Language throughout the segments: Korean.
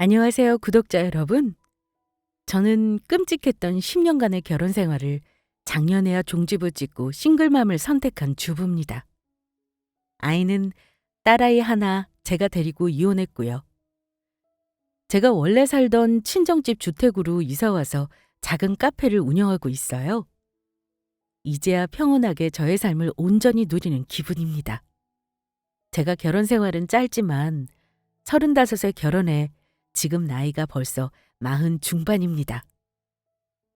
안녕하세요, 구독자 여러분. 저는 끔찍했던 10년간의 결혼 생활을 작년에야 종지부 찍고 싱글맘을 선택한 주부입니다. 아이는 딸아이 하나 제가 데리고 이혼했고요. 제가 원래 살던 친정집 주택으로 이사와서 작은 카페를 운영하고 있어요. 이제야 평온하게 저의 삶을 온전히 누리는 기분입니다. 제가 결혼 생활은 짧지만 35에 결혼해 지금 나이가 벌써 40 중반입니다.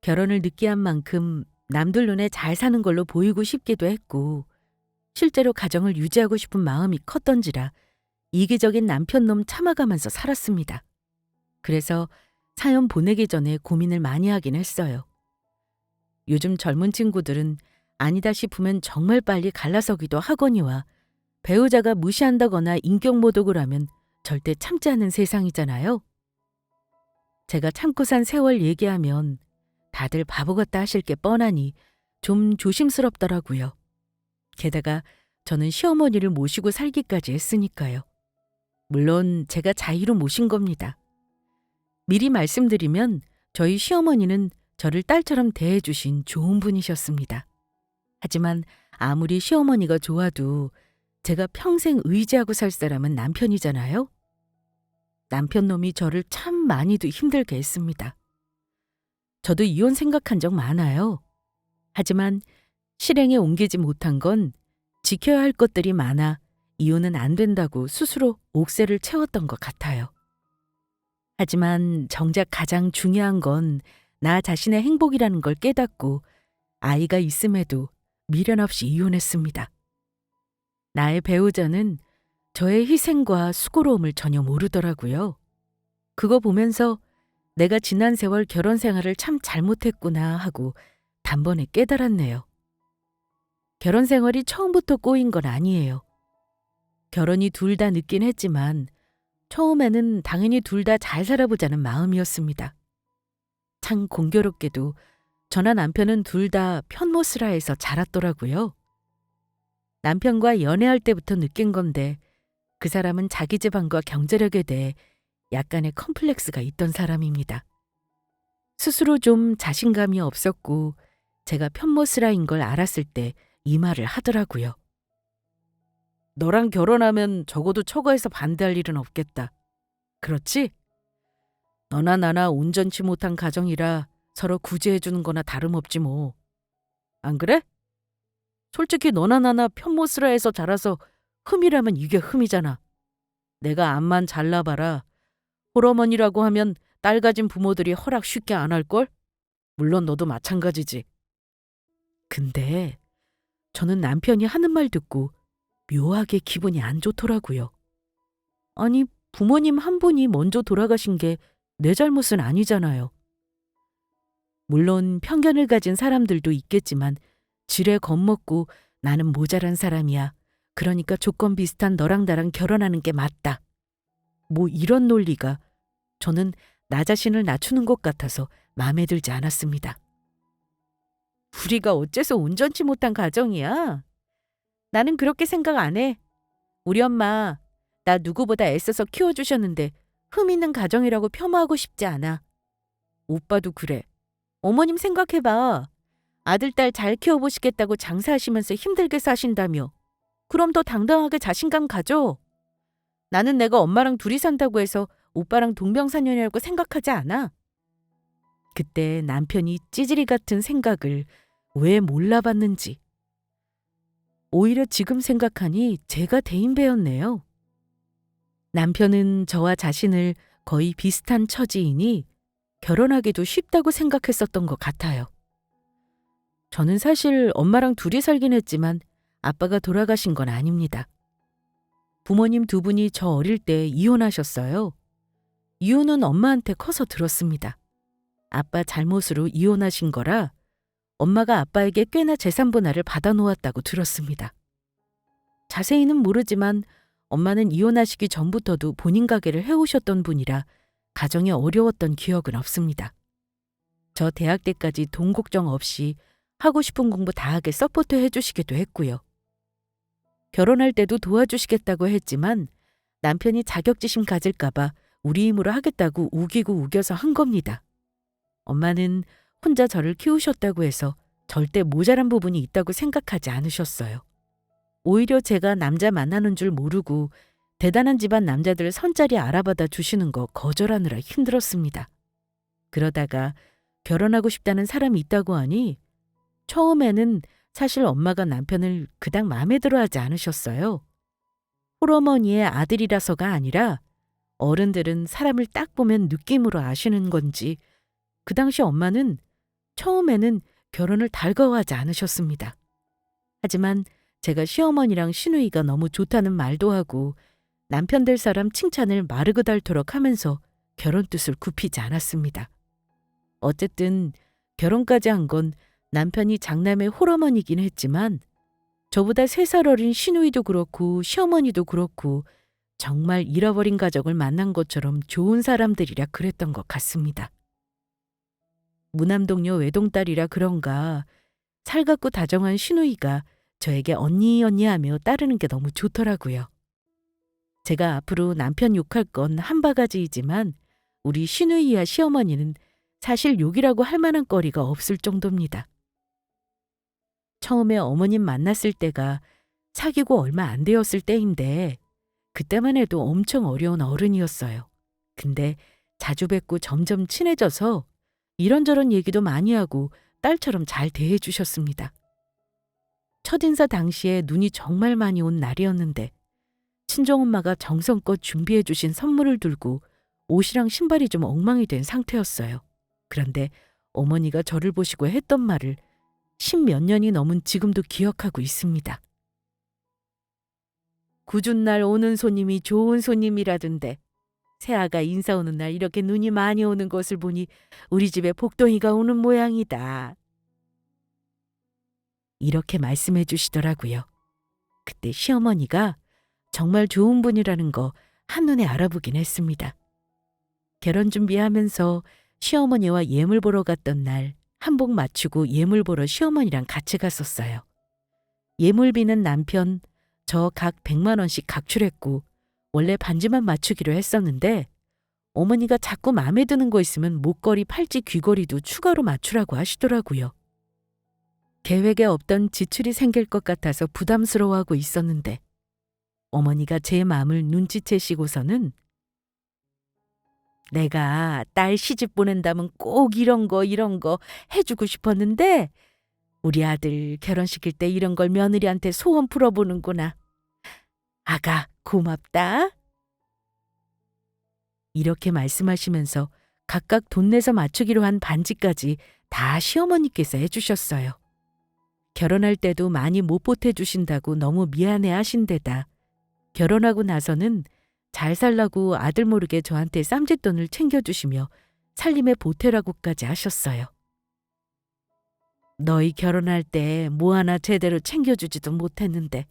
결혼을 늦게 한 만큼 남들 눈에 잘 사는 걸로 보이고 싶기도 했고 실제로 가정을 유지하고 싶은 마음이 컸던지라 이기적인 남편놈 참아가면서 살았습니다. 그래서 사연 보내기 전에 고민을 많이 하긴 했어요. 요즘 젊은 친구들은 아니다 싶으면 정말 빨리 갈라서기도 하거니와 배우자가 무시한다거나 인격모독을 하면 절대 참지 않는 세상이잖아요. 제가 참고 산 세월 얘기하면 다들 바보 같다 하실 게 뻔하니 좀 조심스럽더라고요. 게다가 저는 시어머니를 모시고 살기까지 했으니까요. 물론 제가 자의로 모신 겁니다. 미리 말씀드리면 저희 시어머니는 저를 딸처럼 대해주신 좋은 분이셨습니다. 하지만 아무리 시어머니가 좋아도 제가 평생 의지하고 살 사람은 남편이잖아요. 남편놈이 저를 참 많이도 힘들게 했습니다. 저도 이혼 생각한 적 많아요. 하지만 실행에 옮기지 못한 건 지켜야 할 것들이 많아 이혼은 안 된다고 스스로 옥새를 채웠던 것 같아요. 하지만 정작 가장 중요한 건 나 자신의 행복이라는 걸 깨닫고 아이가 있음에도 미련 없이 이혼했습니다. 나의 배우자는 저의 희생과 수고로움을 전혀 모르더라고요. 그거 보면서 내가 지난 세월 결혼 생활을 참 잘못했구나 하고 단번에 깨달았네요. 결혼 생활이 처음부터 꼬인 건 아니에요. 결혼이 둘 다 늦긴 했지만 처음에는 당연히 둘 다 잘 살아보자는 마음이었습니다. 참 공교롭게도 저나 남편은 둘 다 편모스라에서 자랐더라고요. 남편과 연애할 때부터 느낀 건데 그 사람은 자기 집안과 경제력에 대해 약간의 컴플렉스가 있던 사람입니다. 스스로 좀 자신감이 없었고 제가 편모스라인 걸 알았을 때 이 말을 하더라고요. 너랑 결혼하면 적어도 처가에서 반대할 일은 없겠다. 그렇지? 너나 나나 온전치 못한 가정이라 서로 구제해주는 거나 다름없지 뭐. 안 그래? 솔직히 너나 나나 편모스라에서 자라서 흠이라면 이게 흠이잖아. 내가 암만 잘나봐라. 홀어머니라고 하면 딸 가진 부모들이 허락 쉽게 안 할걸? 물론 너도 마찬가지지. 근데 저는 남편이 하는 말 듣고 묘하게 기분이 안 좋더라고요. 아니, 부모님 한 분이 먼저 돌아가신 게 내 잘못은 아니잖아요. 물론 편견을 가진 사람들도 있겠지만 지레 겁먹고 나는 모자란 사람이야. 그러니까 조건 비슷한 너랑 나랑 결혼하는 게 맞다. 뭐 이런 논리가 저는 나 자신을 낮추는 것 같아서 마음에 들지 않았습니다. 우리가 어째서 온전치 못한 가정이야? 나는 그렇게 생각 안 해. 우리 엄마 나 누구보다 애써서 키워주셨는데 흠 있는 가정이라고 폄하하고 싶지 않아. 오빠도 그래. 어머님 생각해봐. 아들, 딸 잘 키워보시겠다고 장사하시면서 힘들게 사신다며. 그럼 더 당당하게 자신감 가져. 나는 내가 엄마랑 둘이 산다고 해서 오빠랑 동병상련이라고 생각하지 않아. 그때 남편이 찌질이 같은 생각을 왜 몰라봤는지. 오히려 지금 생각하니 제가 대인배였네요. 남편은 저와 자신을 거의 비슷한 처지이니 결혼하기도 쉽다고 생각했었던 것 같아요. 저는 사실 엄마랑 둘이 살긴 했지만 아빠가 돌아가신 건 아닙니다. 부모님 두 분이 저 어릴 때 이혼하셨어요. 이유는 엄마한테 커서 들었습니다. 아빠 잘못으로 이혼하신 거라 엄마가 아빠에게 꽤나 재산 분할을 받아놓았다고 들었습니다. 자세히는 모르지만 엄마는 이혼하시기 전부터도 본인 가게를 해오셨던 분이라 가정이 어려웠던 기억은 없습니다. 저 대학 때까지 돈 걱정 없이 하고 싶은 공부 다 하게 서포트 해주시기도 했고요. 결혼할 때도 도와주시겠다고 했지만 남편이 자격지심 가질까 봐 우리 힘으로 하겠다고 우기고 우겨서 한 겁니다. 엄마는 혼자 저를 키우셨다고 해서 절대 모자란 부분이 있다고 생각하지 않으셨어요. 오히려 제가 남자 만나는 줄 모르고 대단한 집안 남자들 선자리 알아받아 주시는 거 거절하느라 힘들었습니다. 그러다가 결혼하고 싶다는 사람이 있다고 하니 처음에는 사실 엄마가 남편을 그닥 마음에 들어 하지 않으셨어요. 홀어머니의 아들이라서가 아니라 어른들은 사람을 딱 보면 느낌으로 아시는 건지 그 당시 엄마는 처음에는 결혼을 달가워하지 않으셨습니다. 하지만 제가 시어머니랑 시누이가 너무 좋다는 말도 하고 남편 될 사람 칭찬을 마르고 닳도록 하면서 결혼 뜻을 굽히지 않았습니다. 어쨌든 결혼까지 한 건 남편이 장남의 홀어머니긴 했지만 저보다 3살 어린 시누이도 그렇고 시어머니도 그렇고 정말 잃어버린 가족을 만난 것처럼 좋은 사람들이라 그랬던 것 같습니다. 무남동녀 외동딸이라 그런가 살갑고 다정한 시누이가 저에게 언니 언니 하며 따르는 게 너무 좋더라고요. 제가 앞으로 남편 욕할 건 한 바가지이지만 우리 시누이와 시어머니는 사실 욕이라고 할 만한 거리가 없을 정도입니다. 처음에 어머님 만났을 때가 사귀고 얼마 안 되었을 때인데 그때만 해도 엄청 어려운 어른이었어요. 근데 자주 뵙고 점점 친해져서 이런저런 얘기도 많이 하고 딸처럼 잘 대해주셨습니다. 첫인사 당시에 눈이 정말 많이 온 날이었는데 친정엄마가 정성껏 준비해 주신 선물을 들고 옷이랑 신발이 좀 엉망이 된 상태였어요. 그런데 어머니가 저를 보시고 했던 말을 10몇 년이 넘은 지금도 기억하고 있습니다. 굳은 날 오는 손님이 좋은 손님이라던데 새아가 인사 오는 날 이렇게 눈이 많이 오는 것을 보니 우리 집에 복덩이가 오는 모양이다. 이렇게 말씀해 주시더라고요. 그때 시어머니가 정말 좋은 분이라는 거 한눈에 알아보긴 했습니다. 결혼 준비하면서 시어머니와 예물 보러 갔던 날 한복 맞추고 예물 보러 시어머니랑 같이 갔었어요. 예물비는 남편 저 각 100만 원씩 각출했고 원래 반지만 맞추기로 했었는데 어머니가 자꾸 마음에 드는 거 있으면 목걸이, 팔찌, 귀걸이도 추가로 맞추라고 하시더라고요. 계획에 없던 지출이 생길 것 같아서 부담스러워하고 있었는데 어머니가 제 마음을 눈치채시고서는 내가 딸 시집 보낸다면 꼭 이런 거 해주고 싶었는데 우리 아들 결혼시킬 때 이런 걸 며느리한테 소원 풀어보는구나. 아가 고맙다. 이렇게 말씀하시면서 각각 돈 내서 맞추기로 한 반지까지 다 시어머니께서 해주셨어요. 결혼할 때도 많이 못 보태주신다고 너무 미안해 하신 데다 결혼하고 나서는 잘 살라고 아들 모르게 저한테 쌈짓돈을 챙겨주시며 살림에 보태라고까지 하셨어요. 너희 결혼할 때 뭐 하나 제대로 챙겨주지도 못했는데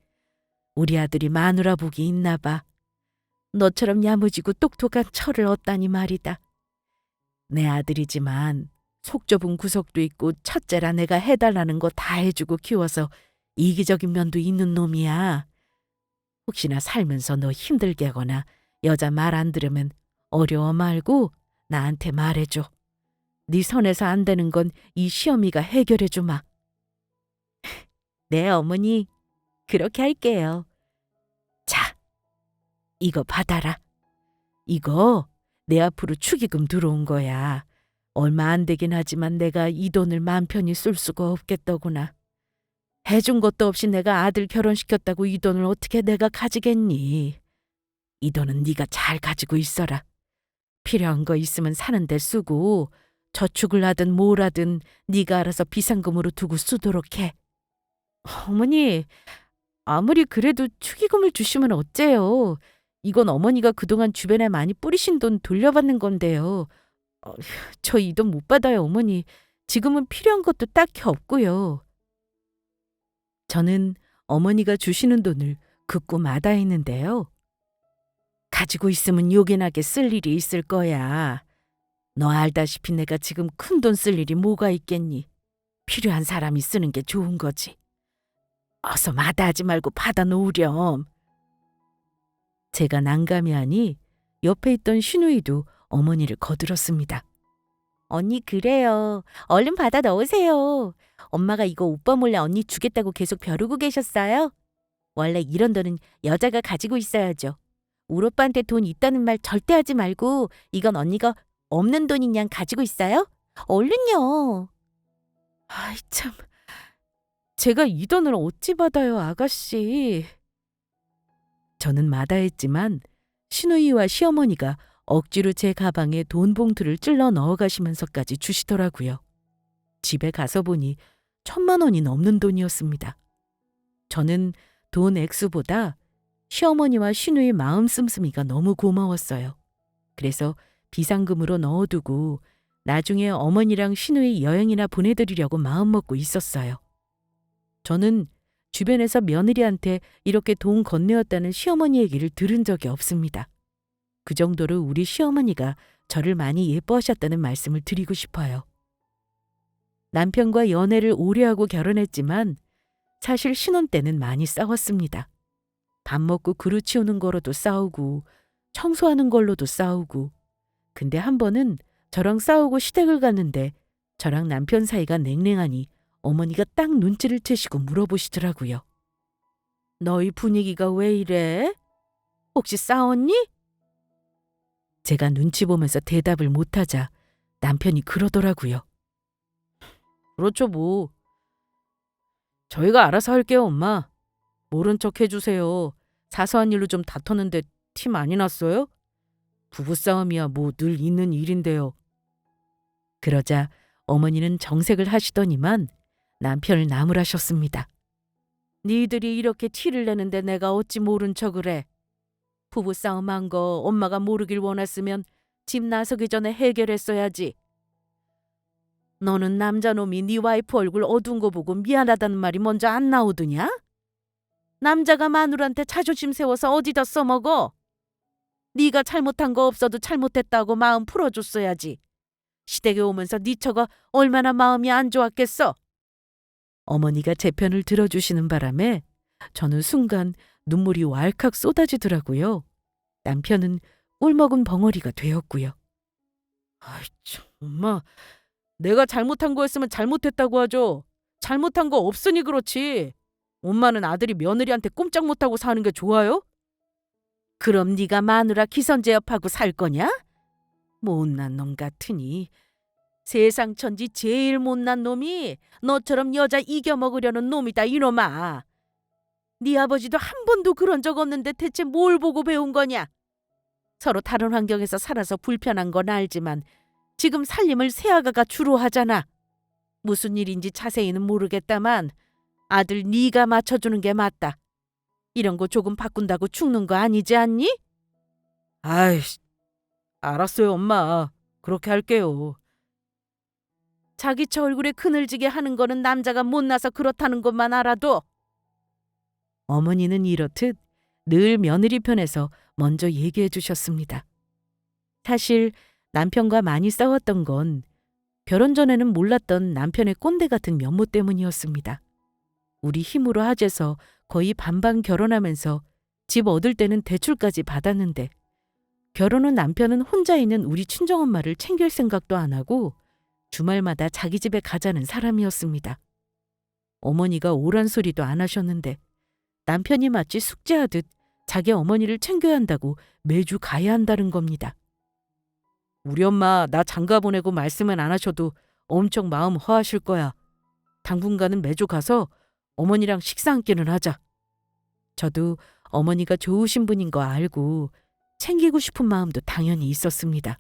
우리 아들이 마누라 복이 있나 봐. 너처럼 야무지고 똑똑한 처를 얻다니 말이다. 내 아들이지만 속 좁은 구석도 있고 첫째라 내가 해달라는 거 다 해주고 키워서 이기적인 면도 있는 놈이야. 혹시나 살면서 너 힘들게 하거나 여자 말 안 들으면 어려워 말고 나한테 말해줘. 네 선에서 안 되는 건 이 시어미가 해결해 주마. 네 어머니 그렇게 할게요. 자 이거 받아라. 이거 내 앞으로 축의금 들어온 거야. 얼마 안 되긴 하지만 내가 이 돈을 마음 편히 쓸 수가 없겠더구나. 해준 것도 없이 내가 아들 결혼시켰다고 이 돈을 어떻게 내가 가지겠니? 이 돈은 네가 잘 가지고 있어라. 필요한 거 있으면 사는 데 쓰고 저축을 하든 뭘 하든 네가 알아서 비상금으로 두고 쓰도록 해. 어머니, 아무리 그래도 축의금을 주시면 어째요? 이건 어머니가 그동안 주변에 많이 뿌리신 돈 돌려받는 건데요. 저 이 돈 못 받아요, 어머니. 지금은 필요한 것도 딱히 없고요. 저는 어머니가 주시는 돈을 긋고 마다했는데요. 가지고 있으면 요긴하게 쓸 일이 있을 거야. 너 알다시피 내가 지금 큰 돈 쓸 일이 뭐가 있겠니? 필요한 사람이 쓰는 게 좋은 거지. 어서 마다하지 말고 받아 놓으렴. 제가 난감해하니 옆에 있던 신우이도 어머니를 거들었습니다. 언니 그래요. 얼른 받아 넣으세요. 엄마가 이거 오빠 몰래 언니 주겠다고 계속 벼르고 계셨어요? 원래 이런 돈은 여자가 가지고 있어야죠. 울 오빠한테 돈 있다는 말 절대 하지 말고 이건 언니가 없는 돈인 양 가지고 있어요? 얼른요. 아이 참. 제가 이 돈을 어찌 받아요, 아가씨. 저는 마다했지만 신우이와 시어머니가 억지로 제 가방에 돈 봉투를 찔러 넣어 가시면서까지 주시더라고요. 집에 가서 보니 1,000만 원이 넘는 돈이었습니다. 저는 돈 액수보다 시어머니와 신우의 마음 씀씀이가 너무 고마웠어요. 그래서 비상금으로 넣어두고 나중에 어머니랑 신우이 여행이나 보내드리려고 마음먹고 있었어요. 저는 주변에서 며느리한테 이렇게 돈 건네었다는 시어머니 얘기를 들은 적이 없습니다. 그 정도로 우리 시어머니가 저를 많이 예뻐하셨다는 말씀을 드리고 싶어요. 남편과 연애를 오래 하고 결혼했지만 사실 신혼 때는 많이 싸웠습니다. 밥 먹고 그릇 치우는 거로도 싸우고 청소하는 걸로도 싸우고. 근데 한 번은 저랑 싸우고 시댁을 갔는데 저랑 남편 사이가 냉랭하니 어머니가 딱 눈치를 채시고 물어보시더라고요. 너희 분위기가 왜 이래? 혹시 싸웠니? 제가 눈치 보면서 대답을 못하자 남편이 그러더라고요. 그렇죠 뭐. 저희가 알아서 할게요 엄마. 모른 척 해주세요. 사소한 일로 좀 다퉜는데 티 많이 났어요? 부부싸움이야 뭐 늘 있는 일인데요. 그러자 어머니는 정색을 하시더니만 남편을 나무라셨습니다. 니들이 이렇게 티를 내는데 내가 어찌 모른 척을 해. 부부싸움 한 거 엄마가 모르길 원했으면 집 나서기 전에 해결했어야지. 너는 남자놈이 네 와이프 얼굴 어두운 거 보고 미안하다는 말이 먼저 안 나오더냐? 남자가 마누라한테 자존심 세워서 어디다 써먹어? 네가 잘못한 거 없어도 잘못했다고 마음 풀어줬어야지. 시댁에 오면서 네 처가 얼마나 마음이 안 좋았겠어? 어머니가 제 편을 들어주시는 바람에 저는 순간 눈물이 왈칵 쏟아지더라고요. 남편은 꿀먹은 벙어리가 되었고요. 아이 참 엄마. 내가 잘못한 거였으면 잘못했다고 하죠. 잘못한 거 없으니 그렇지. 엄마는 아들이 며느리한테 꼼짝 못하고 사는 게 좋아요? 그럼 네가 마누라 기선제압하고 살 거냐? 못난 놈 같으니. 세상 천지 제일 못난 놈이 너처럼 여자 이겨먹으려는 놈이다 이놈아. 네 아버지도 한 번도 그런 적 없는데 대체 뭘 보고 배운 거냐? 서로 다른 환경에서 살아서 불편한 건 알지만 지금 살림을 새아가가 주로 하잖아. 무슨 일인지 자세히는 모르겠다만 아들 네가 맞춰주는 게 맞다. 이런 거 조금 바꾼다고 죽는 거 아니지 않니? 아이씨, 알았어요 엄마. 그렇게 할게요. 자기 처 얼굴에 그늘지게 하는 거는 남자가 못나서 그렇다는 것만 알아도. 어머니는 이렇듯 늘 며느리 편에서 먼저 얘기해 주셨습니다. 사실 남편과 많이 싸웠던 건 결혼 전에는 몰랐던 남편의 꼰대 같은 면모 때문이었습니다. 우리 힘으로 하재서 거의 반반 결혼하면서 집 얻을 때는 대출까지 받았는데 결혼 후 남편은 혼자 있는 우리 친정엄마를 챙길 생각도 안 하고 주말마다 자기 집에 가자는 사람이었습니다. 어머니가 오란 소리도 안 하셨는데 남편이 마치 숙제하듯 자기 어머니를 챙겨야 한다고 매주 가야 한다는 겁니다. 우리 엄마 나 장가 보내고 말씀은 안 하셔도 엄청 마음 허하실 거야. 당분간은 매주 가서 어머니랑 식사 한 끼는 하자. 저도 어머니가 좋으신 분인 거 알고 챙기고 싶은 마음도 당연히 있었습니다.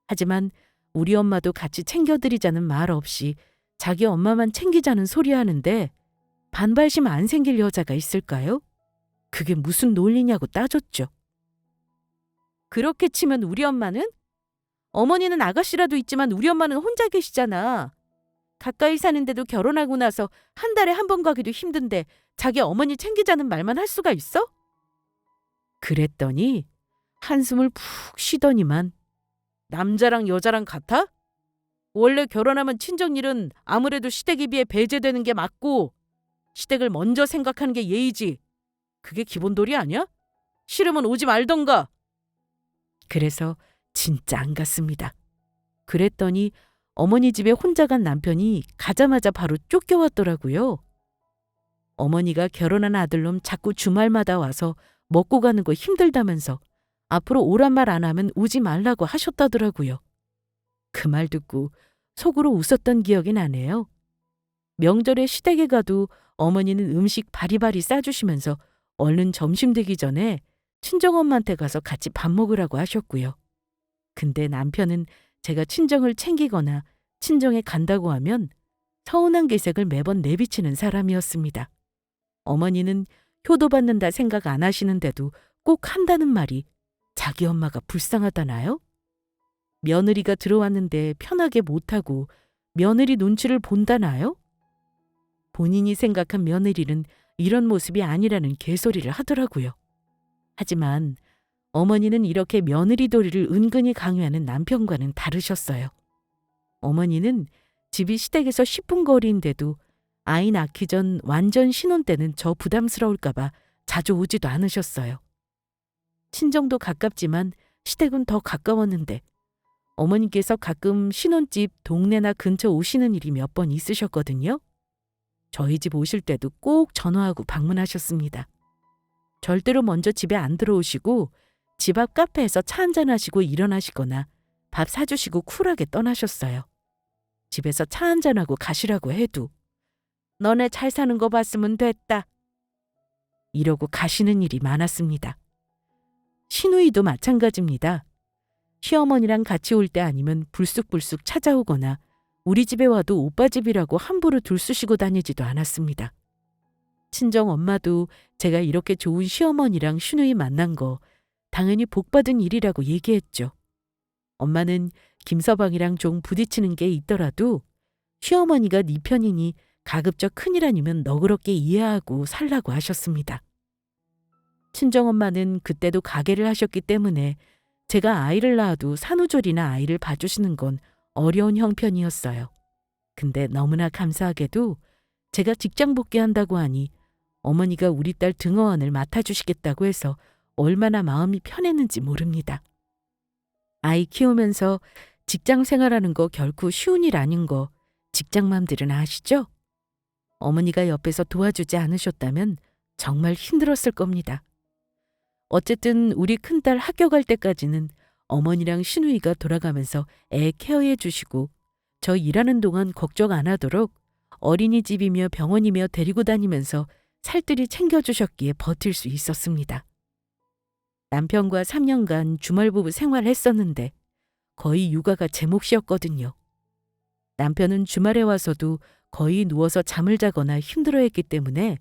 하지만 우리 엄마도 같이 챙겨드리자는 말 없이 자기 엄마만 챙기자는 소리 하는데 반발심 안 생길 여자가 있을까요? 그게 무슨 논리냐고 따졌죠. 그렇게 치면 우리 엄마는? 어머니는 아가씨라도 있지만 우리 엄마는 혼자 계시잖아. 가까이 사는데도 결혼하고 나서 한 달에 한 번 가기도 힘든데 자기 어머니 챙기자는 말만 할 수가 있어? 그랬더니 한숨을 푹 쉬더니만 남자랑 여자랑 같아? 원래 결혼하면 친정일은 아무래도 시댁에 비해 배제되는 게 맞고 시댁을 먼저 생각하는 게 예의지. 그게 기본도리 아니야? 싫으면 오지 말던가. 그래서 진짜 안 갔습니다. 그랬더니 어머니 집에 혼자 간 남편이 가자마자 바로 쫓겨왔더라고요. 어머니가 결혼한 아들놈 자꾸 주말마다 와서 먹고 가는 거 힘들다면서 앞으로 오란 말 안 하면 오지 말라고 하셨다더라고요. 그 말 듣고 속으로 웃었던 기억이 나네요. 명절에 시댁에 가도 어머니는 음식 바리바리 싸주시면서 얼른 점심 되기 전에 친정엄마한테 가서 같이 밥 먹으라고 하셨고요. 근데 남편은 제가 친정을 챙기거나 친정에 간다고 하면 서운한 기색을 매번 내비치는 사람이었습니다. 어머니는 효도받는다 생각 안 하시는데도 꼭 한다는 말이 자기 엄마가 불쌍하다나요? 며느리가 들어왔는데 편하게 못하고 며느리 눈치를 본다나요? 본인이 생각한 며느리는 이런 모습이 아니라는 개소리를 하더라고요. 하지만 어머니는 이렇게 며느리 도리를 은근히 강요하는 남편과는 다르셨어요. 어머니는 집이 시댁에서 10분 거리인데도 아이 낳기 전 완전 신혼 때는 저 부담스러울까봐 자주 오지도 않으셨어요. 친정도 가깝지만 시댁은 더 가까웠는데 어머니께서 가끔 신혼집 동네나 근처 오시는 일이 몇 번 있으셨거든요. 저희 집 오실 때도 꼭 전화하고 방문하셨습니다. 절대로 먼저 집에 안 들어오시고 집 앞 카페에서 차 한잔 하시고 일어나시거나 밥 사주시고 쿨하게 떠나셨어요. 집에서 차 한잔하고 가시라고 해도 너네 잘 사는 거 봤으면 됐다. 이러고 가시는 일이 많았습니다. 시누이도 마찬가지입니다. 시어머니랑 같이 올 때 아니면 불쑥불쑥 찾아오거나 우리 집에 와도 오빠 집이라고 함부로 들쑤시고 다니지도 않았습니다. 친정 엄마도 제가 이렇게 좋은 시어머니랑 시누이 만난 거 당연히 복받은 일이라고 얘기했죠. 엄마는 김서방이랑 좀 부딪히는 게 있더라도 시어머니가 네 편이니 가급적 큰일 아니면 너그럽게 이해하고 살라고 하셨습니다. 친정엄마는 그때도 가게를 하셨기 때문에 제가 아이를 낳아도 산후조리나 아이를 봐주시는 건 어려운 형편이었어요. 근데 너무나 감사하게도 제가 직장 복귀한다고 하니 어머니가 우리 딸 등어원을 맡아주시겠다고 해서 얼마나 마음이 편했는지 모릅니다. 아이 키우면서 직장 생활하는 거 결코 쉬운 일 아닌 거 직장맘들은 아시죠? 어머니가 옆에서 도와주지 않으셨다면 정말 힘들었을 겁니다. 어쨌든 우리 큰딸 학교 갈 때까지는 어머니랑 시누이가 돌아가면서 애 케어해 주시고 저 일하는 동안 걱정 안 하도록 어린이집이며 병원이며 데리고 다니면서 살뜰히 챙겨주셨기에 버틸 수 있었습니다. 남편과 3년간 주말부부 생활했었는데 거의 육아가 제 몫이었거든요. 남편은 주말에 와서도 거의 누워서 잠을 자거나 힘들어했기 때문에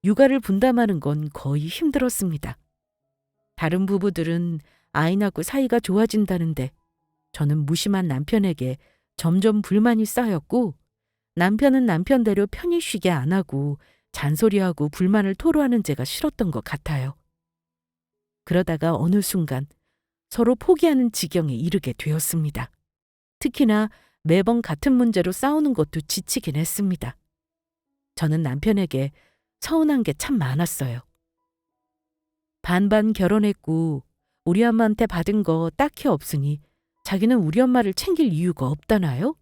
육아를 분담하는 건 거의 힘들었습니다. 다른 부부들은 아이 낳고 사이가 좋아진다는데 저는 무심한 남편에게 점점 불만이 쌓였고 남편은 남편대로 편히 쉬게 안 하고 잔소리하고 불만을 토로하는 제가 싫었던 것 같아요. 그러다가 어느 순간 서로 포기하는 지경에 이르게 되었습니다. 특히나 매번 같은 문제로 싸우는 것도 지치긴 했습니다. 저는 남편에게 서운한 게 참 많았어요. 반반 결혼했고 우리 엄마한테 받은 거 딱히 없으니 자기는 우리 엄마를 챙길 이유가 없다나요?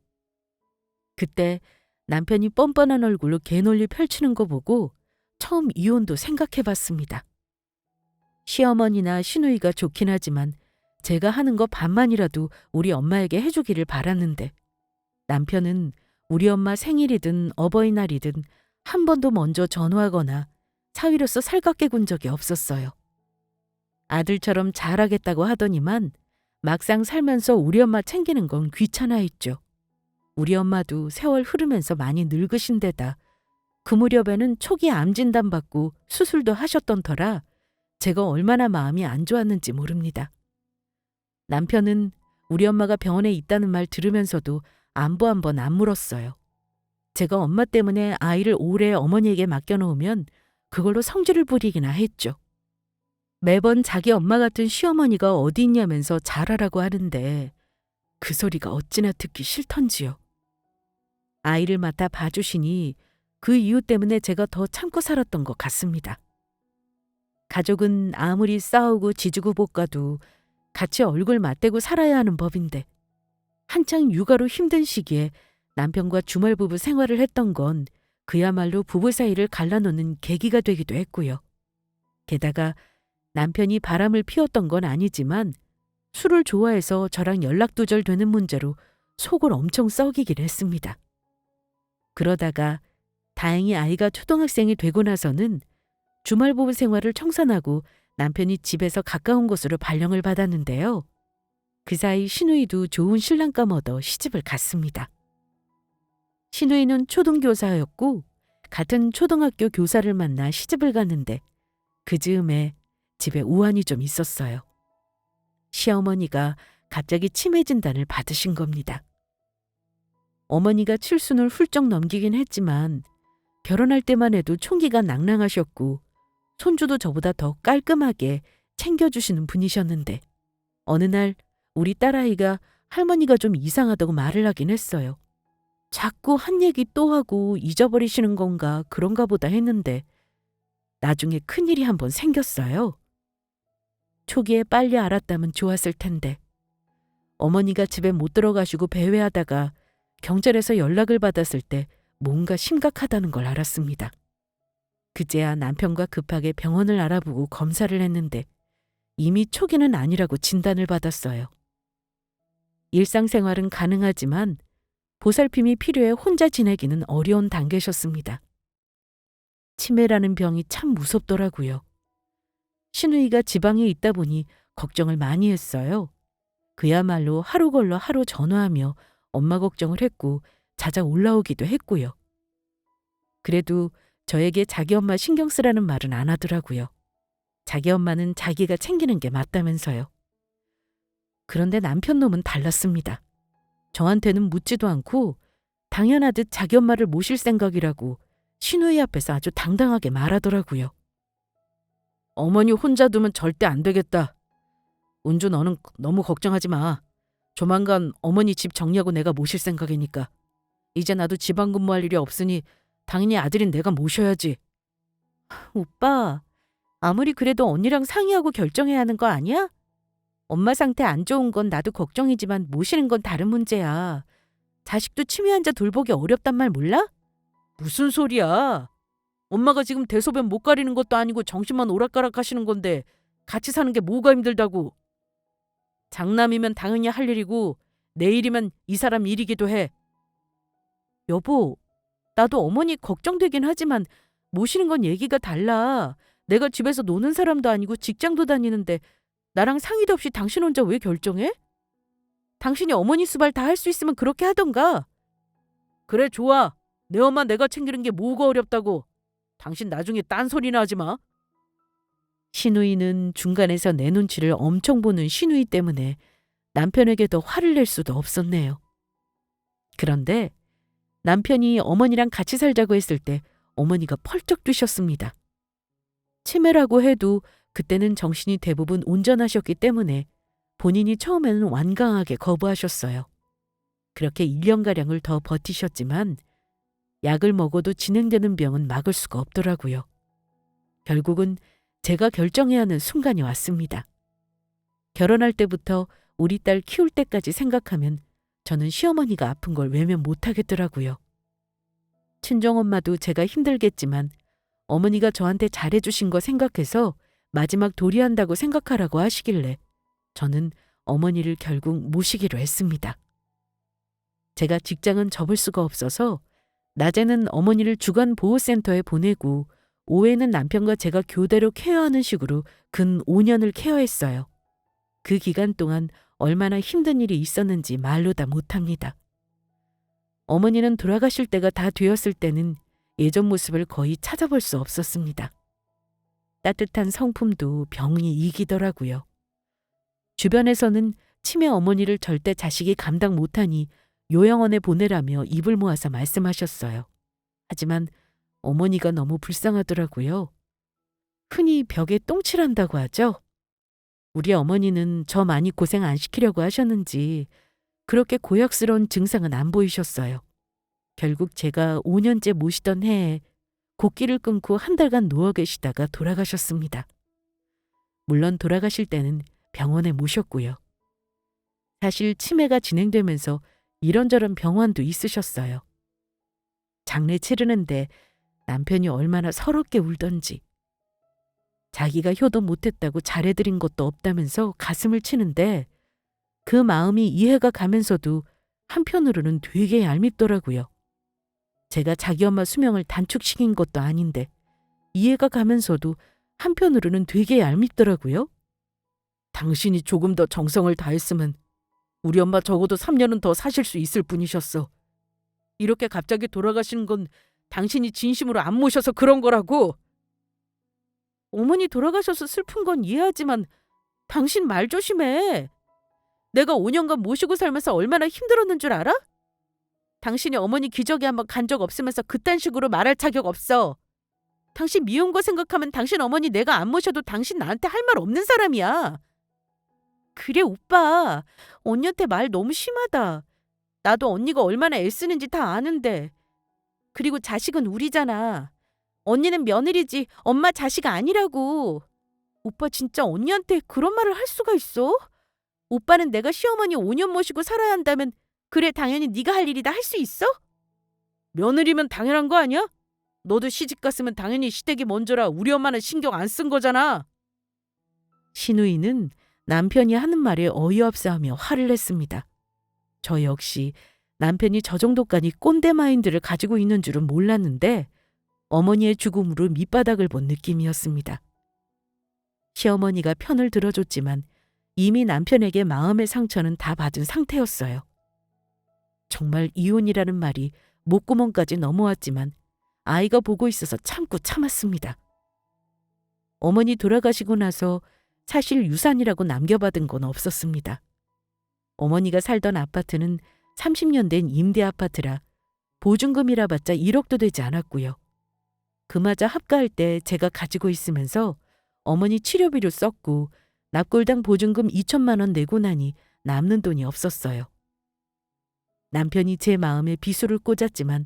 그때 남편이 뻔뻔한 얼굴로 개논리 펼치는 거 보고 처음 이혼도 생각해봤습니다. 시어머니나 시누이가 좋긴 하지만 제가 하는 거 반만이라도 우리 엄마에게 해주기를 바랐는데 남편은 우리 엄마 생일이든 어버이날이든 한 번도 먼저 전화하거나 사위로서 살갑게 군 적이 없었어요. 아들처럼 잘하겠다고 하더니만 막상 살면서 우리 엄마 챙기는 건 귀찮아했죠. 우리 엄마도 세월 흐르면서 많이 늙으신 데다 그 무렵에는 초기 암 진단받고 수술도 하셨던 터라 제가 얼마나 마음이 안 좋았는지 모릅니다. 남편은 우리 엄마가 병원에 있다는 말 들으면서도 안부 한 번 안 물었어요. 제가 엄마 때문에 아이를 오래 어머니에게 맡겨놓으면 그걸로 성질을 부리기나 했죠. 매번 자기 엄마 같은 시어머니가 어디 있냐면서 잘하라고 하는데 그 소리가 어찌나 듣기 싫던지요. 아이를 맡아 봐주시니 그 이유 때문에 제가 더 참고 살았던 것 같습니다. 가족은 아무리 싸우고 지지고 볶아도 같이 얼굴 맞대고 살아야 하는 법인데 한창 육아로 힘든 시기에 남편과 주말 부부 생활을 했던 건 그야말로 부부 사이를 갈라놓는 계기가 되기도 했고요. 게다가 남편이 바람을 피웠던 건 아니지만 술을 좋아해서 저랑 연락두절되는 문제로 속을 엄청 썩이긴 했습니다. 그러다가 다행히 아이가 초등학생이 되고 나서는 주말 부부 생활을 청산하고 남편이 집에서 가까운 곳으로 발령을 받았는데요. 그 사이 시누이도 좋은 신랑감 얻어 시집을 갔습니다. 시누이는 초등교사였고 같은 초등학교 교사를 만나 시집을 갔는데 그 즈음에 집에 우환이 좀 있었어요. 시어머니가 갑자기 치매 진단을 받으신 겁니다. 어머니가 칠순을 훌쩍 넘기긴 했지만 결혼할 때만 해도 총기가 낭낭하셨고 손주도 저보다 더 깔끔하게 챙겨주시는 분이셨는데 어느 날 우리 딸아이가 할머니가 좀 이상하다고 말을 하긴 했어요. 자꾸 한 얘기 또 하고 잊어버리시는 건가 그런가 보다 했는데 나중에 큰일이 한번 생겼어요. 초기에 빨리 알았다면 좋았을 텐데 어머니가 집에 못 들어가시고 배회하다가 경찰에서 연락을 받았을 때 뭔가 심각하다는 걸 알았습니다. 그제야 남편과 급하게 병원을 알아보고 검사를 했는데 이미 초기는 아니라고 진단을 받았어요. 일상생활은 가능하지만 보살핌이 필요해 혼자 지내기는 어려운 단계셨습니다. 치매라는 병이 참 무섭더라고요. 시누이가 지방에 있다 보니 걱정을 많이 했어요. 그야말로 하루 걸러 하루 전화하며 엄마 걱정을 했고 찾아 올라오기도 했고요. 그래도 저에게 자기 엄마 신경 쓰라는 말은 안 하더라고요. 자기 엄마는 자기가 챙기는 게 맞다면서요. 그런데 남편 놈은 달랐습니다. 저한테는 묻지도 않고 당연하듯 자기 엄마를 모실 생각이라고 시누이 앞에서 아주 당당하게 말하더라고요. 어머니 혼자 두면 절대 안 되겠다. 은주 너는 너무 걱정하지 마. 조만간 어머니 집 정리하고 내가 모실 생각이니까. 이제 나도 지방 근무할 일이 없으니 당연히 아들인 내가 모셔야지. 오빠, 아무리 그래도 언니랑 상의하고 결정해야 하는 거 아니야? 엄마 상태 안 좋은 건 나도 걱정이지만 모시는 건 다른 문제야. 자식도 치매 환자 돌보기 어렵단 말 몰라? 무슨 소리야. 엄마가 지금 대소변 못 가리는 것도 아니고 정신만 오락가락 하시는 건데 같이 사는 게 뭐가 힘들다고. 장남이면 당연히 할 일이고 내일이면 이 사람 일이기도 해. 여보, 나도 어머니 걱정되긴 하지만 모시는 건 얘기가 달라. 내가 집에서 노는 사람도 아니고 직장도 다니는데 나랑 상의도 없이 당신 혼자 왜 결정해? 당신이 어머니 수발 다 할 수 있으면 그렇게 하던가. 그래 좋아. 내 엄마 내가 챙기는 게 뭐가 어렵다고. 당신 나중에 딴소리나 하지 마. 시누이는 중간에서 내 눈치를 엄청 보는 시누이 때문에 남편에게 더 화를 낼 수도 없었네요. 그런데 남편이 어머니랑 같이 살자고 했을 때 어머니가 펄쩍 뛰셨습니다. 치매라고 해도 그때는 정신이 대부분 온전하셨기 때문에 본인이 처음에는 완강하게 거부하셨어요. 그렇게 1년가량을 더 버티셨지만 약을 먹어도 진행되는 병은 막을 수가 없더라고요. 결국은 제가 결정해야 하는 순간이 왔습니다. 결혼할 때부터 우리 딸 키울 때까지 생각하면 저는 시어머니가 아픈 걸 외면 못하겠더라고요. 친정엄마도 제가 힘들겠지만 어머니가 저한테 잘해주신 거 생각해서 마지막 도리한다고 생각하라고 하시길래 저는 어머니를 결국 모시기로 했습니다. 제가 직장은 접을 수가 없어서 낮에는 어머니를 주간보호센터에 보내고 오후에는 남편과 제가 교대로 케어하는 식으로 근 5년을 케어했어요. 그 기간 동안 얼마나 힘든 일이 있었는지 말로 다 못합니다. 어머니는 돌아가실 때가 다 되었을 때는 예전 모습을 거의 찾아볼 수 없었습니다. 따뜻한 성품도 병이 이기더라고요. 주변에서는 치매 어머니를 절대 자식이 감당 못하니 요양원에 보내라며 입을 모아서 말씀하셨어요. 하지만 어머니가 너무 불쌍하더라고요. 흔히 벽에 똥칠한다고 하죠. 우리 어머니는 저 많이 고생 안 시키려고 하셨는지 그렇게 고약스러운 증상은 안 보이셨어요. 결국 제가 5년째 모시던 해에 곡기를 끊고 한 달간 누워 계시다가 돌아가셨습니다. 물론 돌아가실 때는 병원에 모셨고요. 사실 치매가 진행되면서 이런저런 병환도 있으셨어요. 장례 치르는데 남편이 얼마나 서럽게 울던지, 자기가 효도 못했다고 잘해드린 것도 없다면서 가슴을 치는데 그 마음이 이해가 가면서도 한편으로는 되게 얄밉더라고요. 제가 자기 엄마 수명을 단축시킨 것도 아닌데 이해가 가면서도 한편으로는 되게 얄밉더라고요. 당신이 조금 더 정성을 다했으면 우리 엄마 적어도 3년은 더 사실 수 있을 뿐이셨어. 이렇게 갑자기 돌아가시는 건 당신이 진심으로 안 모셔서 그런 거라고. 어머니 돌아가셔서 슬픈 건 이해하지만 당신 말 조심해. 내가 5년간 모시고 살면서 얼마나 힘들었는 줄 알아? 당신이 어머니 기저귀 한번 간 적 없으면서 그딴 식으로 말할 자격 없어. 당신 미운 거 생각하면 당신 어머니 내가 안 모셔도 당신 나한테 할 말 없는 사람이야. 그래 오빠. 언니한테 말 너무 심하다. 나도 언니가 얼마나 애쓰는지 다 아는데. 그리고 자식은 우리잖아. 언니는 며느리지 엄마 자식 아니라고. 오빠 진짜 언니한테 그런 말을 할 수가 있어? 오빠는 내가 시어머니 5년 모시고 살아야 한다면 그래 당연히 네가 할 일이다 할 수 있어? 며느리면 당연한 거 아니야? 너도 시집 갔으면 당연히 시댁이 먼저라 우리 엄마는 신경 안 쓴 거잖아. 신우이는 남편이 하는 말에 어이없어하며 화를 냈습니다. 저 역시 남편이 저 정도까지 꼰대 마인드를 가지고 있는 줄은 몰랐는데 어머니의 죽음으로 밑바닥을 본 느낌이었습니다. 시어머니가 편을 들어줬지만 이미 남편에게 마음의 상처는 다 받은 상태였어요. 정말 이혼이라는 말이 목구멍까지 넘어왔지만 아이가 보고 있어서 참고 참았습니다. 어머니 돌아가시고 나서 사실 유산이라고 남겨받은 건 없었습니다. 어머니가 살던 아파트는 30년 된 임대 아파트라 보증금이라 봤자 1억도 되지 않았고요. 그마저 합가할 때 제가 가지고 있으면서 어머니 치료비로 썼고 납골당 보증금 2천만 원 내고 나니 남는 돈이 없었어요. 남편이 제 마음에 비수를 꽂았지만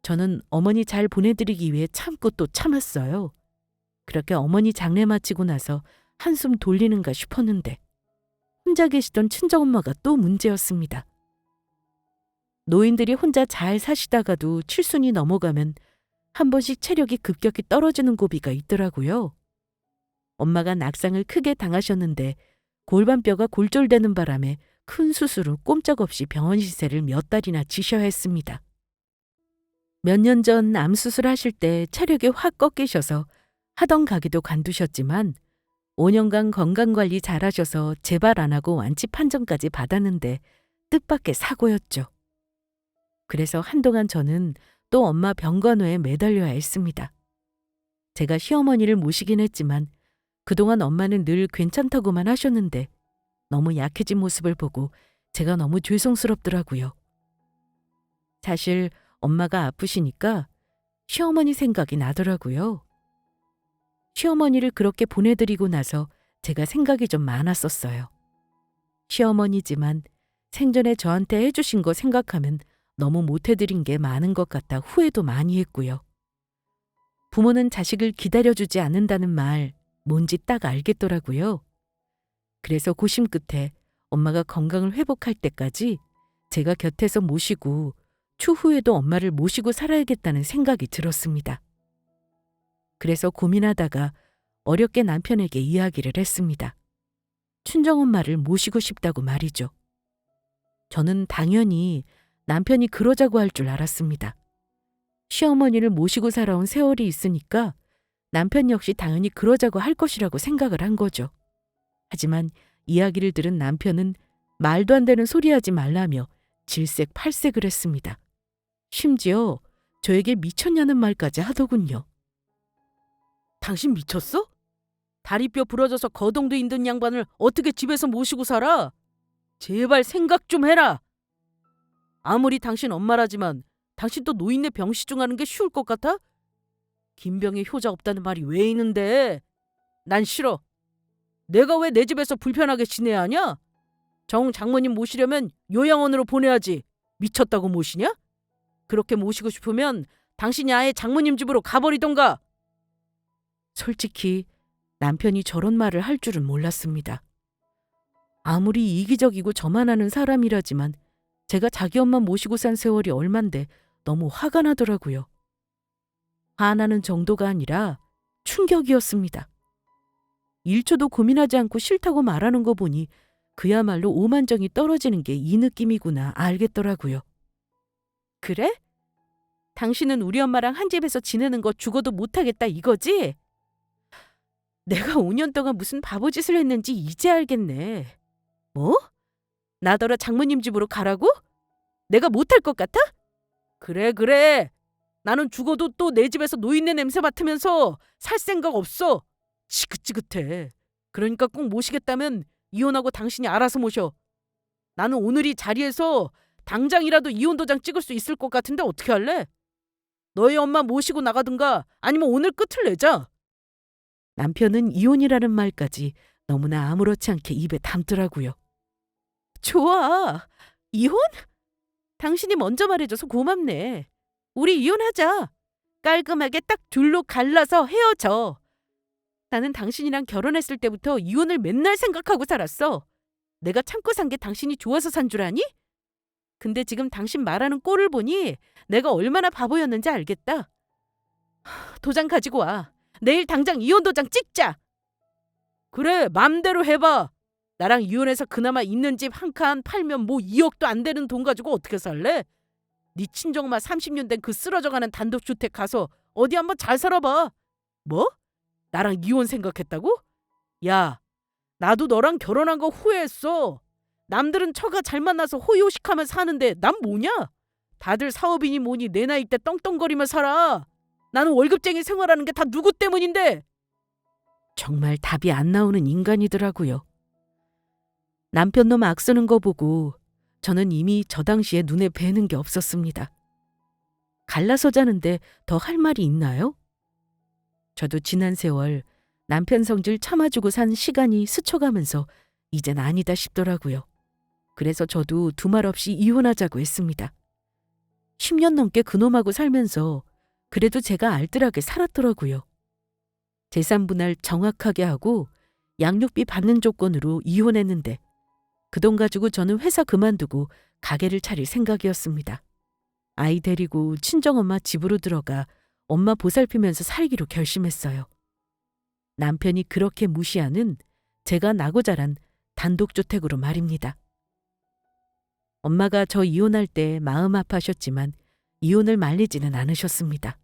저는 어머니 잘 보내드리기 위해 참고 또 참았어요. 그렇게 어머니 장례 마치고 나서 한숨 돌리는가 싶었는데 혼자 계시던 친정엄마가 또 문제였습니다. 노인들이 혼자 잘 사시다가도 칠순이 넘어가면 한 번씩 체력이 급격히 떨어지는 고비가 있더라고요. 엄마가 낙상을 크게 당하셨는데 골반뼈가 골절되는 바람에 큰 수술을 꼼짝없이 병원 시세를 몇 달이나 지셔야 했습니다. 몇 년 전 암 수술하실 때 체력이 확 꺾이셔서 하던 가게도 관두셨지만 5년간 건강관리 잘하셔서 재발 안 하고 완치 판정까지 받았는데 뜻밖의 사고였죠. 그래서 한동안 저는 또 엄마 병간호에 매달려야 했습니다. 제가 시어머니를 모시긴 했지만 그동안 엄마는 늘 괜찮다고만 하셨는데 너무 약해진 모습을 보고 제가 너무 죄송스럽더라고요. 사실 엄마가 아프시니까 시어머니 생각이 나더라고요. 시어머니를 그렇게 보내드리고 나서 제가 생각이 좀 많았었어요. 시어머니지만 생전에 저한테 해주신 거 생각하면 너무 못해드린 게 많은 것 같아 후회도 많이 했고요. 부모는 자식을 기다려주지 않는다는 말 뭔지 딱 알겠더라고요. 그래서 고심 끝에 엄마가 건강을 회복할 때까지 제가 곁에서 모시고 추후에도 엄마를 모시고 살아야겠다는 생각이 들었습니다. 그래서 고민하다가 어렵게 남편에게 이야기를 했습니다. 친정엄마를 모시고 싶다고 말이죠. 저는 당연히 남편이 그러자고 할 줄 알았습니다. 시어머니를 모시고 살아온 세월이 있으니까 남편 역시 당연히 그러자고 할 것이라고 생각을 한 거죠. 하지만 이야기를 들은 남편은 말도 안 되는 소리 하지 말라며 질색팔색을 했습니다. 심지어 저에게 미쳤냐는 말까지 하더군요. 당신 미쳤어? 다리뼈 부러져서 거동도 힘든 양반을 어떻게 집에서 모시고 살아? 제발 생각 좀 해라. 아무리 당신 엄마라지만 당신도 노인네 병시중하는 게 쉬울 것 같아? 김병에 효자 없다는 말이 왜 있는데? 난 싫어. 내가 왜 내 집에서 불편하게 지내야 하냐? 정 장모님 모시려면 요양원으로 보내야지. 미쳤다고 모시냐? 그렇게 모시고 싶으면 당신이 아예 장모님 집으로 가버리던가. 솔직히 남편이 저런 말을 할 줄은 몰랐습니다. 아무리 이기적이고 저만하는 사람이라지만 제가 자기 엄마 모시고 산 세월이 얼만데 너무 화가 나더라고요. 화나는 정도가 아니라 충격이었습니다. 1초도 고민하지 않고 싫다고 말하는 거 보니 그야말로 오만정이 떨어지는 게 이 느낌이구나 알겠더라고요. 그래? 당신은 우리 엄마랑 한 집에서 지내는 거 죽어도 못하겠다 이거지? 내가 5년 동안 무슨 바보짓을 했는지 이제 알겠네. 뭐? 나더러 장모님 집으로 가라고? 내가 못할 것 같아? 그래. 나는 죽어도 또 내 집에서 노인네 냄새 맡으면서 살 생각 없어. 지긋지긋해. 그러니까 꼭 모시겠다면 이혼하고 당신이 알아서 모셔. 나는 오늘 이 자리에서 당장이라도 이혼 도장 찍을 수 있을 것 같은데 어떻게 할래? 너희 엄마 모시고 나가든가 아니면 오늘 끝을 내자. 남편은 이혼이라는 말까지 너무나 아무렇지 않게 입에 담더라고요. 좋아. 이혼? 당신이 먼저 말해줘서 고맙네. 우리 이혼하자. 깔끔하게 딱 둘로 갈라서 헤어져. 나는 당신이랑 결혼했을 때부터 이혼을 맨날 생각하고 살았어. 내가 참고 산 게 당신이 좋아서 산 줄 아니? 근데 지금 당신 말하는 꼴을 보니 내가 얼마나 바보였는지 알겠다. 도장 가지고 와. 내일 당장 이혼 도장 찍자. 그래, 맘대로 해봐. 나랑 이혼해서 그나마 있는 집 한 칸 팔면 뭐 2억도 안 되는 돈 가지고 어떻게 살래? 네 친정엄마 30년 된 그 쓰러져가는 단독주택 가서 어디 한번 잘 살아봐. 뭐? 나랑 이혼 생각했다고? 야, 나도 너랑 결혼한 거 후회했어. 남들은 처가 잘 만나서 호의호식하며 사는데 난 뭐냐? 다들 사업이니 뭐니 내 나이 때 떵떵거리며 살아. 나는 월급쟁이 생활하는 게 다 누구 때문인데? 정말 답이 안 나오는 인간이더라고요. 남편 놈 악쓰는 거 보고 저는 이미 저 당시에 눈에 뵈는 게 없었습니다. 갈라서 자는데 더 할 말이 있나요? 저도 지난 세월 남편 성질 참아주고 산 시간이 스쳐가면서 이젠 아니다 싶더라고요. 그래서 저도 두말 없이 이혼하자고 했습니다. 10년 넘게 그놈하고 살면서 그래도 제가 알뜰하게 살았더라고요. 재산 분할 정확하게 하고 양육비 받는 조건으로 이혼했는데 그 돈 가지고 저는 회사 그만두고 가게를 차릴 생각이었습니다. 아이 데리고 친정엄마 집으로 들어가 엄마 보살피면서 살기로 결심했어요. 남편이 그렇게 무시하는 제가 나고 자란 단독주택으로 말입니다. 엄마가 저 이혼할 때 마음 아파하셨지만 이혼을 말리지는 않으셨습니다.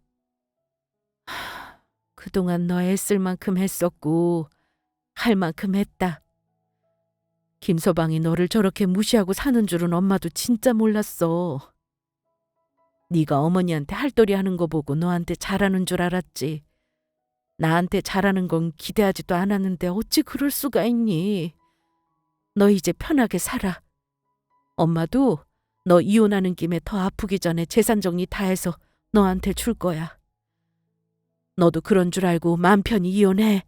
그동안 너 애쓸 만큼 했었고 할 만큼 했다. 김서방이 너를 저렇게 무시하고 사는 줄은 엄마도 진짜 몰랐어. 네가 어머니한테 할도리 하는 거 보고 너한테 잘하는 줄 알았지. 나한테 잘하는 건 기대하지도 않았는데 어찌 그럴 수가 있니? 너 이제 편하게 살아. 엄마도 너 이혼하는 김에 더 아프기 전에 재산 정리 다 해서 너한테 줄 거야. 너도 그런 줄 알고 마음 편히 이혼해.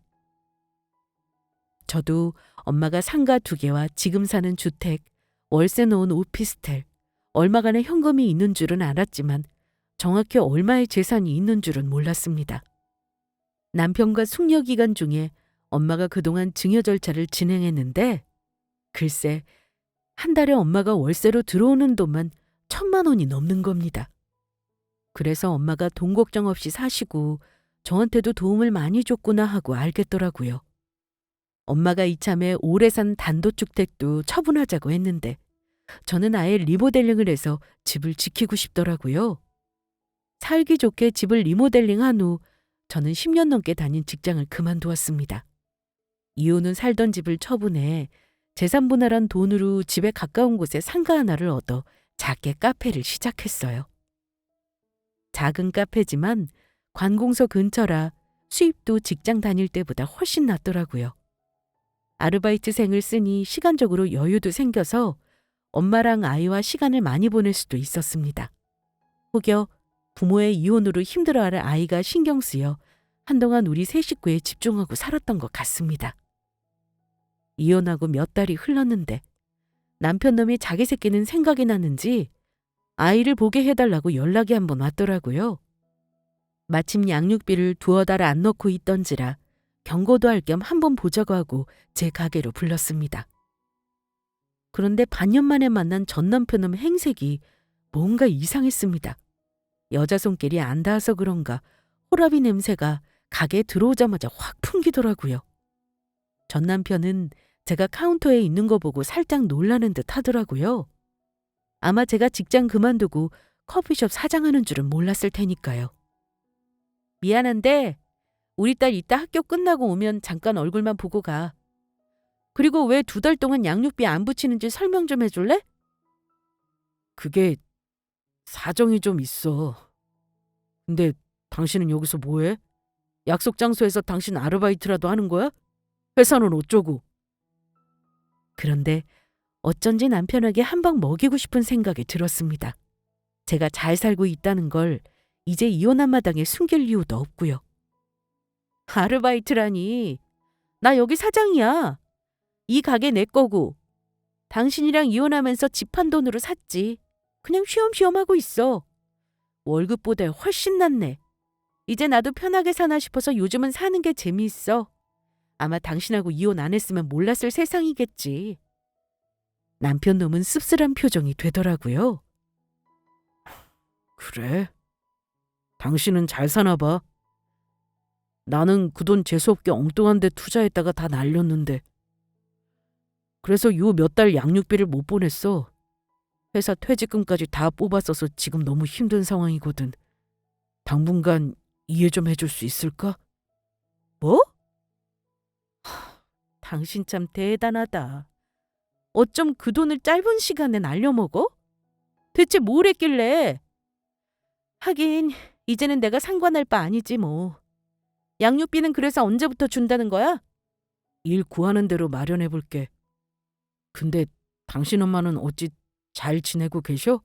저도 엄마가 상가 2개와 지금 사는 주택, 월세 놓은 오피스텔, 얼마간의 현금이 있는 줄은 알았지만 정확히 얼마의 재산이 있는 줄은 몰랐습니다. 남편과 숙려 기간 중에 엄마가 그동안 증여 절차를 진행했는데 글쎄 한 달에 엄마가 월세로 들어오는 돈만 1,000만 원이 넘는 겁니다. 그래서 엄마가 돈 걱정 없이 사시고 저한테도 도움을 많이 줬구나 하고 알겠더라고요. 엄마가 이참에 오래 산 단독주택도 처분하자고 했는데 저는 아예 리모델링을 해서 집을 지키고 싶더라고요. 살기 좋게 집을 리모델링한 후 저는 10년 넘게 다닌 직장을 그만두었습니다. 이혼은 살던 집을 처분해 재산 분할한 돈으로 집에 가까운 곳에 상가 하나를 얻어 작게 카페를 시작했어요. 작은 카페지만 관공서 근처라 수입도 직장 다닐 때보다 훨씬 낫더라고요. 아르바이트생을 쓰니 시간적으로 여유도 생겨서 엄마랑 아이와 시간을 많이 보낼 수도 있었습니다. 혹여 부모의 이혼으로 힘들어할 아이가 신경 쓰여 한동안 우리 세 식구에 집중하고 살았던 것 같습니다. 이혼하고 몇 달이 흘렀는데 남편 놈이 자기 새끼는 생각이 났는지 아이를 보게 해달라고 연락이 한번 왔더라고요. 마침 양육비를 2달 안 넣고 있던지라 경고도 할 겸 한번 보자고 하고 제 가게로 불렀습니다. 그런데 반년 만에 만난 전 남편놈 행색이 뭔가 이상했습니다. 여자 손길이 안 닿아서 그런가 호라비 냄새가 가게에 들어오자마자 확 풍기더라고요. 전 남편은 제가 카운터에 있는 거 보고 살짝 놀라는 듯 하더라고요. 아마 제가 직장 그만두고 커피숍 사장하는 줄은 몰랐을 테니까요. 미안한데 우리 딸 이따 학교 끝나고 오면 잠깐 얼굴만 보고 가. 그리고 왜 2달 동안 양육비 안 붙이는지 설명 좀 해줄래? 그게 사정이 좀 있어. 근데 당신은 여기서 뭐해? 약속 장소에서 당신 아르바이트라도 하는 거야? 회사는 어쩌고? 그런데 어쩐지 남편에게 한 방 먹이고 싶은 생각이 들었습니다. 제가 잘 살고 있다는 걸 이제 이혼한 마당에 숨길 이유도 없고요. 아르바이트라니. 나 여기 사장이야. 이 가게 내 거고. 당신이랑 이혼하면서 집 한 돈으로 샀지. 그냥 쉬엄쉬엄 하고 있어. 월급보다 훨씬 낫네. 이제 나도 편하게 사나 싶어서 요즘은 사는 게 재미있어. 아마 당신하고 이혼 안 했으면 몰랐을 세상이겠지. 남편 놈은 씁쓸한 표정이 되더라고요. 그래? 당신은 잘 사나 봐. 나는 그 돈 재수없게 엉뚱한 데 투자했다가 다 날렸는데. 그래서 요 몇 달 양육비를 못 보냈어. 회사 퇴직금까지 다 뽑았어서 지금 너무 힘든 상황이거든. 당분간 이해 좀 해줄 수 있을까? 뭐? 당신 참 대단하다. 어쩜 그 돈을 짧은 시간에 날려먹어? 대체 뭘 했길래? 하긴 이제는 내가 상관할 바 아니지 뭐. 양육비는 그래서 언제부터 준다는 거야? 일 구하는 대로 마련해볼게. 근데 당신 엄마는 어찌 잘 지내고 계셔?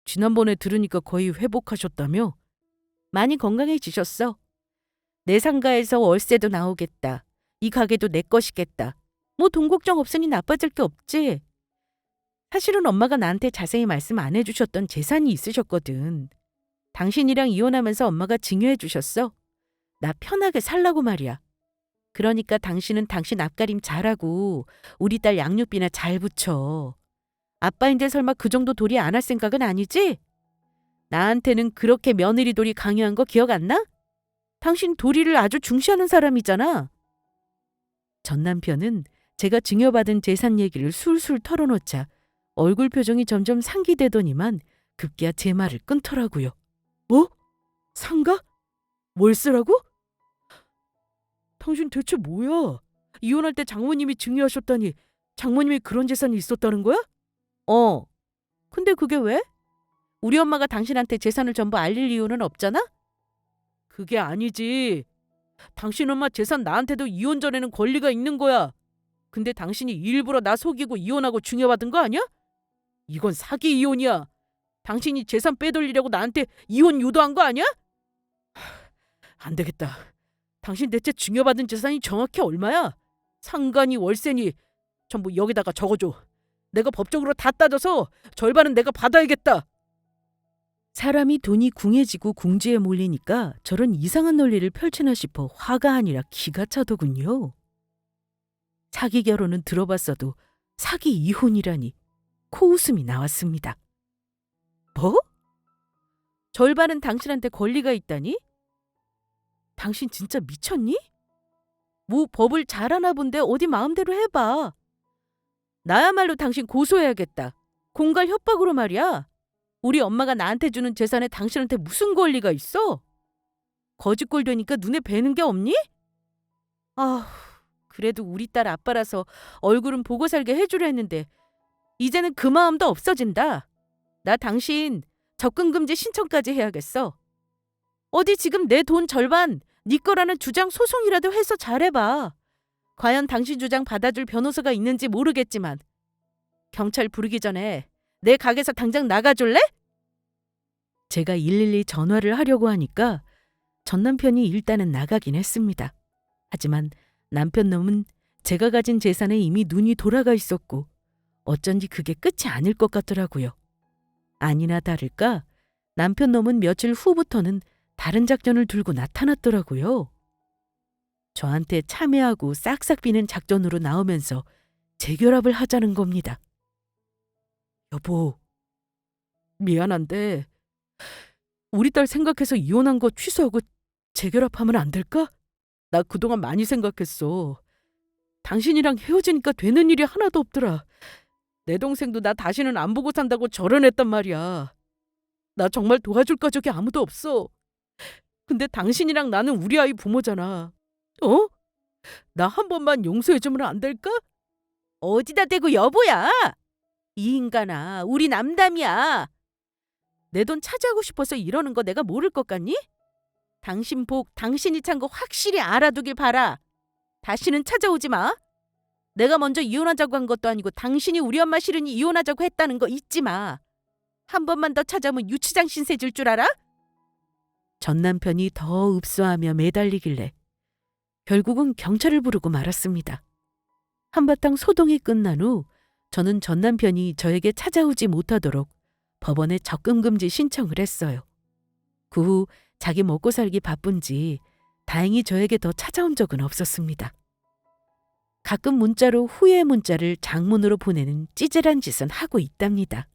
지난번에 들으니까 거의 회복하셨다며? 많이 건강해지셨어. 내 상가에서 월세도 나오겠다. 이 가게도 내 것이겠다. 뭐 돈 걱정 없으니 나빠질 게 없지. 사실은 엄마가 나한테 자세히 말씀 안 해주셨던 재산이 있으셨거든. 당신이랑 이혼하면서 엄마가 증여해 주셨어. 나 편하게 살라고 말이야. 그러니까 당신은 당신 앞가림 잘하고 우리 딸 양육비나 잘 붙여. 아빠인데 설마 그 정도 도리 안 할 생각은 아니지? 나한테는 그렇게 며느리 도리 강요한 거 기억 안 나? 당신 도리를 아주 중시하는 사람이잖아. 전 남편은 제가 증여받은 재산 얘기를 술술 털어놓자 얼굴 표정이 점점 상기되더니만 급기야 제 말을 끊더라고요. 뭐? 상가? 월세라고? 당신 대체 뭐야? 이혼할 때 장모님이 증여하셨다니 장모님이 그런 재산이 있었다는 거야? 근데 그게 왜? 우리 엄마가 당신한테 재산을 전부 알릴 이유는 없잖아? 그게 아니지. 당신 엄마 재산 나한테도 이혼 전에는 권리가 있는 거야. 근데 당신이 일부러 나 속이고 이혼하고 증여받은 거 아니야? 이건 사기 이혼이야. 당신이 재산 빼돌리려고 나한테 이혼 유도한 거 아니야? 안 되겠다. 당신 대체 증여받은 재산이 정확히 얼마야? 상가니 월세니 전부 여기다가 적어줘. 내가 법적으로 다 따져서 절반은 내가 받아야겠다. 사람이 돈이 궁해지고 궁지에 몰리니까 저런 이상한 논리를 펼치나 싶어 화가 아니라 기가 차더군요. 사기 결혼은 들어봤어도 사기 이혼이라니 코웃음이 나왔습니다. 뭐? 절반은 당신한테 권리가 있다니? 당신 진짜 미쳤니? 뭐 법을 잘 아나 본데 어디 마음대로 해봐. 나야말로 당신 고소해야겠다. 공갈 협박으로 말이야. 우리 엄마가 나한테 주는 재산에 당신한테 무슨 권리가 있어? 거짓골 되니까 눈에 뵈는 게 없니? 아, 그래도 우리 딸 아빠라서 얼굴은 보고 살게 해주려 했는데 이제는 그 마음도 없어진다. 나 당신 접근금지 신청까지 해야겠어. 어디 지금 내 돈 절반 네 거라는 주장 소송이라도 해서 잘해봐. 과연 당신 주장 받아줄 변호사가 있는지 모르겠지만 경찰 부르기 전에 내 가게에서 당장 나가줄래? 제가 112 전화를 하려고 하니까 전 남편이 일단은 나가긴 했습니다. 하지만 남편 놈은 제가 가진 재산에 이미 눈이 돌아가 있었고 어쩐지 그게 끝이 아닐 것 같더라고요. 아니나 다를까 남편 놈은 며칠 후부터는 다른 작전을 들고 나타났더라고요. 저한테 참여하고 싹싹 비는 작전으로 나오면서 재결합을 하자는 겁니다. 여보, 미안한데 우리 딸 생각해서 이혼한 거 취소하고 재결합하면 안 될까? 나 그동안 많이 생각했어. 당신이랑 헤어지니까 되는 일이 하나도 없더라. 내 동생도 나 다시는 안 보고 산다고 절연했단 말이야. 나 정말 도와줄 가족이 아무도 없어. 근데 당신이랑 나는 우리 아이 부모잖아. 어? 나 한 번만 용서해주면 안 될까? 어디다 대고 여보야? 이 인간아, 우리 남담이야. 내 돈 차지하고 싶어서 이러는 거 내가 모를 것 같니? 당신 복 당신이 찬 거 확실히 알아두길 바라. 다시는 찾아오지 마. 내가 먼저 이혼하자고 한 것도 아니고 당신이 우리 엄마 싫으니 이혼하자고 했다는 거 잊지 마. 한 번만 더 찾아오면 유치장 신세 질 줄 알아? 전 남편이 더 읍소하며 매달리길래 결국은 경찰을 부르고 말았습니다. 한바탕 소동이 끝난 후 저는 전 남편이 저에게 찾아오지 못하도록 법원에 접근금지 신청을 했어요. 그 후 자기 먹고 살기 바쁜지 다행히 저에게 더 찾아온 적은 없었습니다. 가끔 문자로 후회 문자를 장문으로 보내는 찌질한 짓은 하고 있답니다.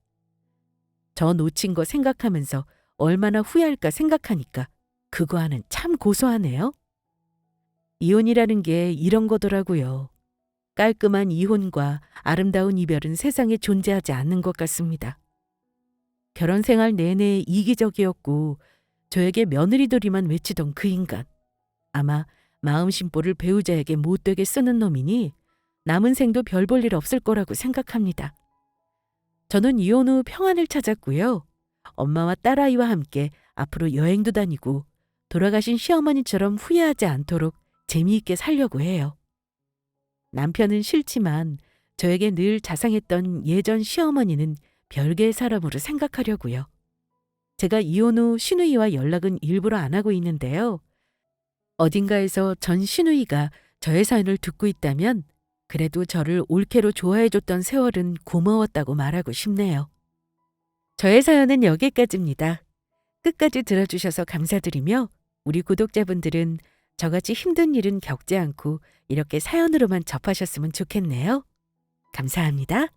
저 놓친 거 생각하면서 얼마나 후회할까 생각하니까 그거와는 참 고소하네요. 이혼이라는 게 이런 거더라고요. 깔끔한 이혼과 아름다운 이별은 세상에 존재하지 않는 것 같습니다. 결혼 생활 내내 이기적이었고 저에게 며느리들이만 외치던 그 인간. 아마 마음심보를 배우자에게 못되게 쓰는 놈이니 남은 생도 별 볼 일 없을 거라고 생각합니다. 저는 이혼 후 평안을 찾았고요. 엄마와 딸아이와 함께 앞으로 여행도 다니고 돌아가신 시어머니처럼 후회하지 않도록 재미있게 살려고 해요. 남편은 싫지만 저에게 늘 자상했던 예전 시어머니는 별개의 사람으로 생각하려고요. 제가 이혼 후 시누이와 연락은 일부러 안 하고 있는데요. 어딘가에서 전 시누이가 저의 사연을 듣고 있다면 그래도 저를 올케로 좋아해줬던 세월은 고마웠다고 말하고 싶네요. 저의 사연은 여기까지입니다. 끝까지 들어주셔서 감사드리며 우리 구독자분들은 저같이 힘든 일은 겪지 않고 이렇게 사연으로만 접하셨으면 좋겠네요. 감사합니다.